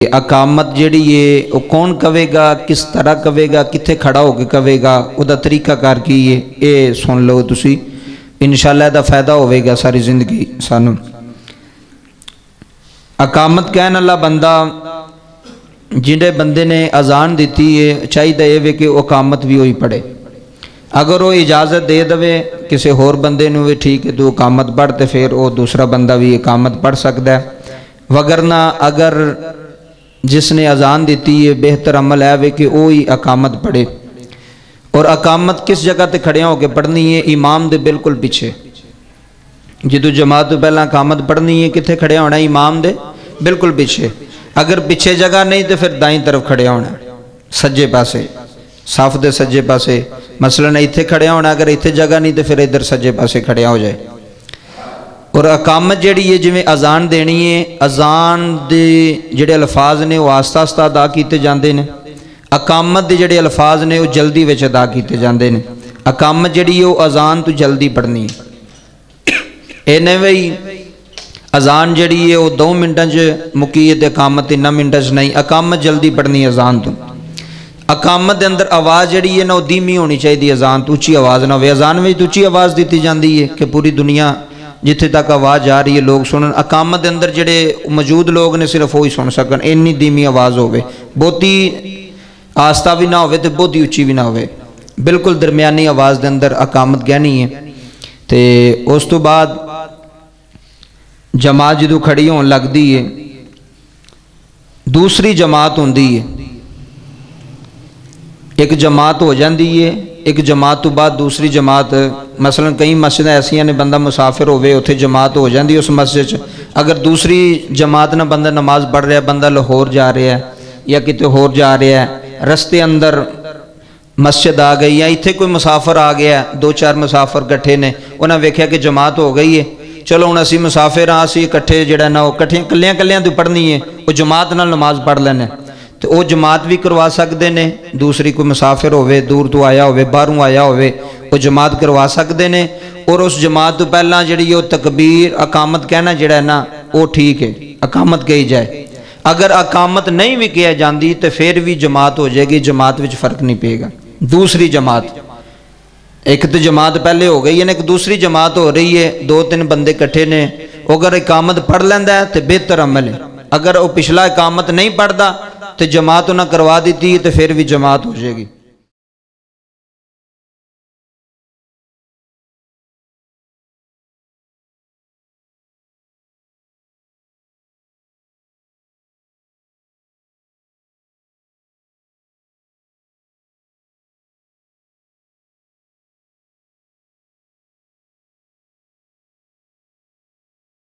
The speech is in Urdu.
اقامت جڑی ہے وہ کون کہے گا، کس طرح کہے گا، کتنے کھڑا ہو کے کہے گا، وہ طریقہ کار کی ہے، یہ سن لو تسی، انشاءاللہ دا فائدہ ہوئے گا ساری زندگی سانو۔ اقامت کہنے اللہ بندہ جنہیں بندے نے اذان دیتی ہے چاہیے یہ کہ وہ اقامت بھی ہوئی پڑھے۔ اگر وہ اجازت دے دے کسی ہور بندے نو بھی ٹھیک ہے تو اقامت پڑھتے، پھر وہ دوسرا بندہ بھی اقامت پڑھ سکتا ہے، وگرنہ اگر جس نے اذان دیتی ہے بہتر عمل ہے کہ وہی اقامت پڑھے۔ اور اقامت کس جگہ تے کھڑے ہو کے پڑھنی ہے؟ امام دے بالکل پیچھے۔ جدو جماعت تو پہلا اقامت پڑھنی ہے کتنے کھڑے ہونا؟ امام دے بالکل پیچھے۔ اگر پیچھے جگہ نہیں تو پھر دائیں طرف کھڑے ہونا، سجے پاسے، صف دے سجے پاسے۔ مثلا ایتھے کھڑے ہونا، اگر ایتھے جگہ نہیں تو پھر ادھر سجے پاسے کھڑے ہو جائے۔ اور اقامت جڑی ہے جویں اذان دینی ہے، اذان دے جڑے الفاظ نے وہ آستہ آستہ ادا کیتے جاندے نے، اقامت دے جڑے الفاظ نے وہ جلدی وچ ادا کیتے جاندے نے۔ اقامت جڑی ہے وہ اذان تو جلدی پڑھنی ہے، اینے وی اذان جڑی ہے وہ 2 منٹاں چ مکی ہے تے اقامت 3 منٹاں چ نہیں، اقامت جلدی پڑھنی ہے اذان تو۔ اقامت دے اندر آواز جڑی ہے نا وہ دھیمی ہونی چاہیے، اذان تو اچھی آواز نہ ہوئے۔ اذان وچ اچھی آواز دیتی جاندی ہے کہ پوری دنیا جتھے تک آواز جا رہی ہے لوگ سنن۔ اقامت دے اندر جڑے موجود لوگ نے صرف وہی سن سکن، اینی دھیمی آواز ہوئے، بہتی آستہ بھی نہ ہوئے تے بہتی اچھی بھی نہ ہوئے، بالکل درمیانی آواز دے اندر اقامت گہنی ہے۔ تے اس تو بعد جماعت جدو کھڑی ہون لگدی ہے، دوسری جماعت ہوندی ہے، ایک جماعت ہو جاندی ہے، ایک جماعت تو بعد دوسری جماعت۔ مثلا کئی مسجد ایسیاں نے بندہ مسافر ہوئے اتھے جماعت ہو جاندی اس مسجد، اگر دوسری جماعت نہ بندہ نماز پڑھ رہا ہے، بندہ لاہور جا رہا ہے یا کتے ہور جا رہا ہے، رستے اندر مسجد آ گئی یا اتھے کوئی مسافر آ گیا، 2-4 مسافر کٹھے نے، انہاں ویکھیا کہ جماعت ہو گئی ہے، چلو ہن اسی مسافر ہاں، اسی کٹھے جڑا نا وہ کٹھے کلیاں کلیاں تو پڑھنی ہے، وہ جماعت نال نماز پڑھ لینے، تو وہ جماعت بھی کروا سکتے ہیں۔ دوسری کوئی مسافر ہوئے، دور تو آیا ہوئے، باہروں آیا ہوئے، وہ جماعت کروا سکتے ہیں۔ اور اس جماعت تو پہلا جڑی وہ تکبیر اقامت کہنا جڑا ہے نا وہ ٹھیک ہے، اقامت کہی جائے۔ اگر اقامت نہیں بھی کہی جاندی تو پھر بھی جماعت ہو جائے گی، جماعت وچ فرق نہیں پے گا۔ دوسری جماعت، ایک تو جماعت پہلے ہو گئی ہے، ایک دوسری جماعت ہو رہی ہے، 2-3 بندے کٹھے نے، اگر اقامت پڑھ لیندہ ہے تو بہتر عمل ہے۔ اگر وہ پچھلا اقامت نہیں پڑھتا تو جماعت نہ کروا دیتی تو پھر بھی جماعت ہو جائے گی۔